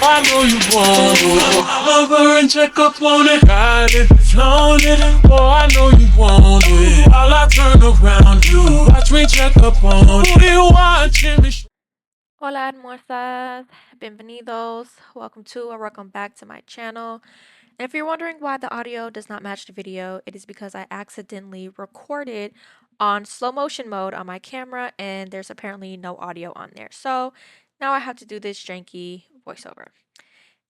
I know you want it. I'm over and check up on it. Got it, flown it. Oh, I know you want it. While I turn around you, watch me check up on it. Who you watching me? Hola, hermosas. Bienvenidos. Welcome to or welcome back to my channel. And if you're wondering why the audio does not match the video, it is because I accidentally recorded on slow motion mode on my camera and there's apparently no audio on there. So now I have to do this janky voiceover.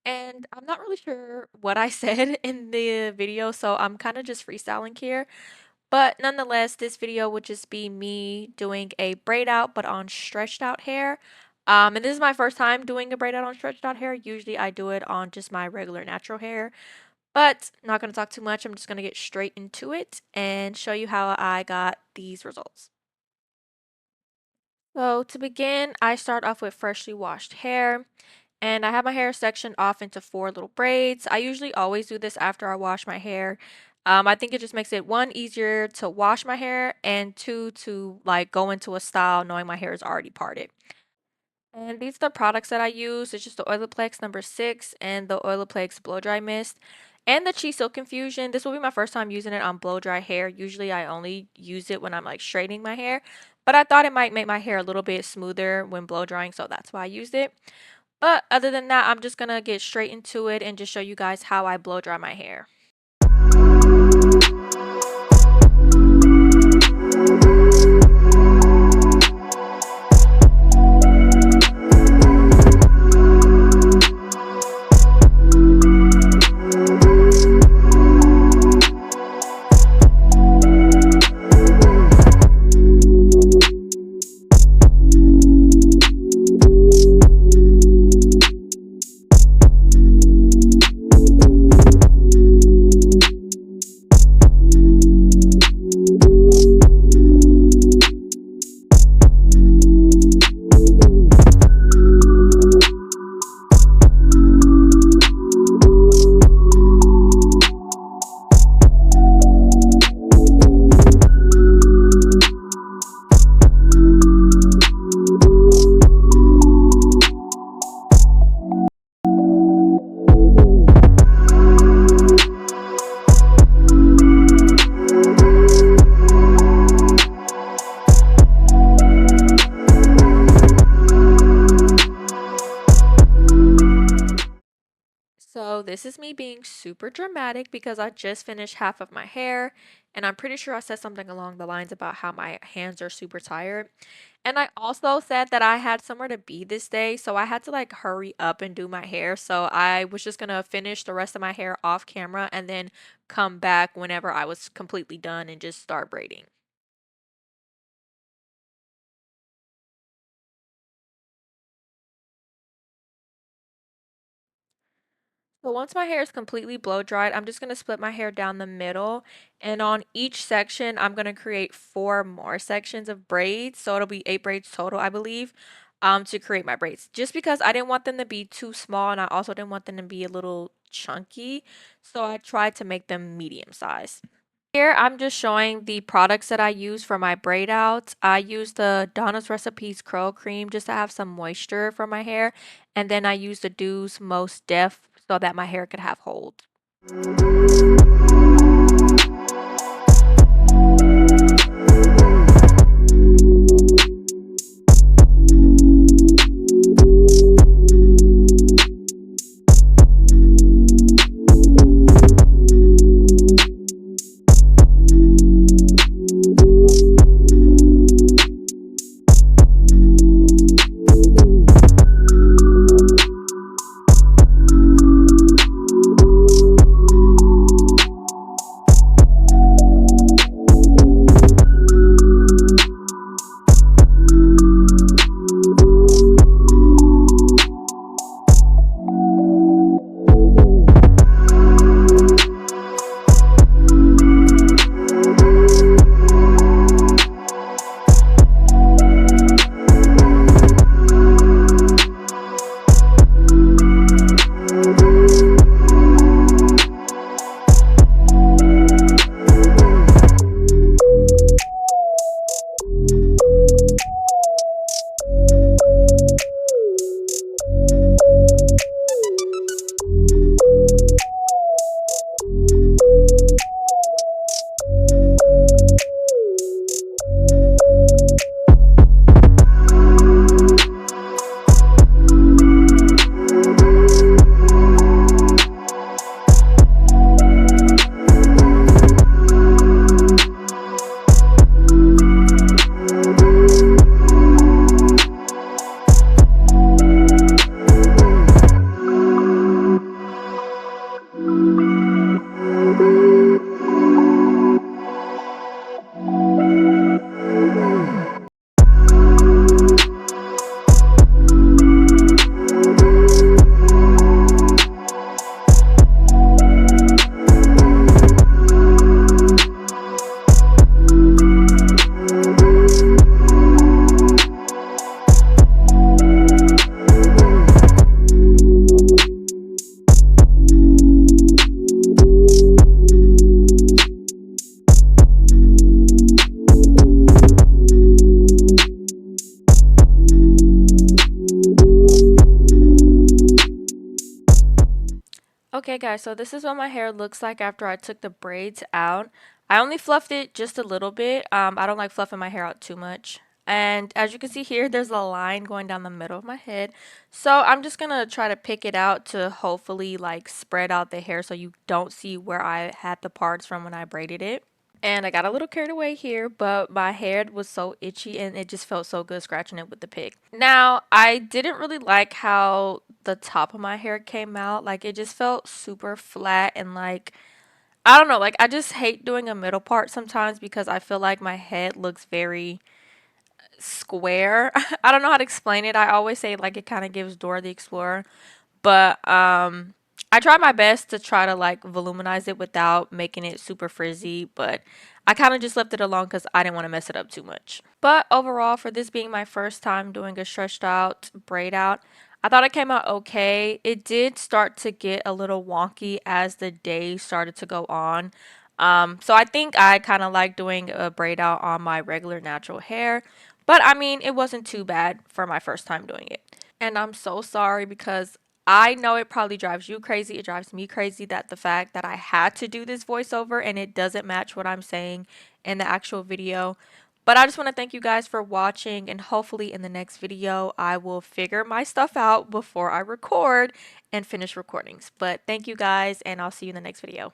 And I'm not really sure what I said in the video, so I'm kind of just freestyling here. But nonetheless, this video would just be me doing a braid out but on stretched out hair. And this is my first time doing a braid out on stretched out hair. Usually I do it on just my regular natural hair. But not going to talk too much. I'm just going to get straight into it and show you how I got these results. So to begin, I start off with freshly washed hair. And I have my hair sectioned off into 4 little braids. I usually always do this after I wash my hair. I think it just makes it 1, easier to wash my hair, and 2, to like go into a style knowing my hair is already parted. And these are the products that I use. It's just the Oiloplex number 6 and the Oiloplex blow dry mist and the Chi Silk Infusion. This will be my first time using it on blow dry hair. Usually I only use it when I'm like straightening my hair, but I thought it might make my hair a little bit smoother when blow drying, so that's why I used it. But other than that, I'm just gonna get straight into it and just show you guys how I blow dry my hair. So this is me being super dramatic because I just finished half of my hair and I'm pretty sure I said something along the lines about how my hands are super tired. And I also said that I had somewhere to be this day, so I had to like hurry up and do my hair. So I was just gonna finish the rest of my hair off camera and then come back whenever I was completely done and just start braiding. So once my hair is completely blow dried, I'm just going to split my hair down the middle. And on each section, I'm going to create 4 more sections of braids. So it'll be 8 braids total, I believe, to create my braids. Just because I didn't want them to be too small and I also didn't want them to be a little chunky. So I tried to make them medium size. Here, I'm just showing the products that I use for my braid outs. I use the Donna's Recipes Curl Cream just to have some moisture for my hair. And then I use the Do's Most Def so that my hair could have hold. Okay guys, so this is what my hair looks like after I took the braids out. I only fluffed it just a little bit. I don't like fluffing my hair out too much. And as you can see here, there's a line going down the middle of my head. So I'm just gonna try to pick it out to hopefully like spread out the hair so you don't see where I had the parts from when I braided it. And I got a little carried away here, but my hair was so itchy and it just felt so good scratching it with the pick. Now, I didn't really like how the top of my hair came out. Like, it just felt super flat and like, I don't know, like, I just hate doing a middle part sometimes because I feel like my head looks very square. I don't know how to explain it. I always say like it kind of gives Dora the Explorer, but I tried my best to try to like voluminize it without making it super frizzy, but I kind of just left it alone because I didn't want to mess it up too much. But overall, for this being my first time doing a stretched out braid out, I thought it came out okay. It did start to get a little wonky as the day started to go on. So I think I kind of like doing a braid out on my regular natural hair, but I mean, it wasn't too bad for my first time doing it. And I'm so sorry because I know it probably drives you crazy. It drives me crazy that the fact that I had to do this voiceover and it doesn't match what I'm saying in the actual video. But I just want to thank you guys for watching, and hopefully in the next video I will figure my stuff out before I record and finish recordings. But thank you guys, and I'll see you in the next video.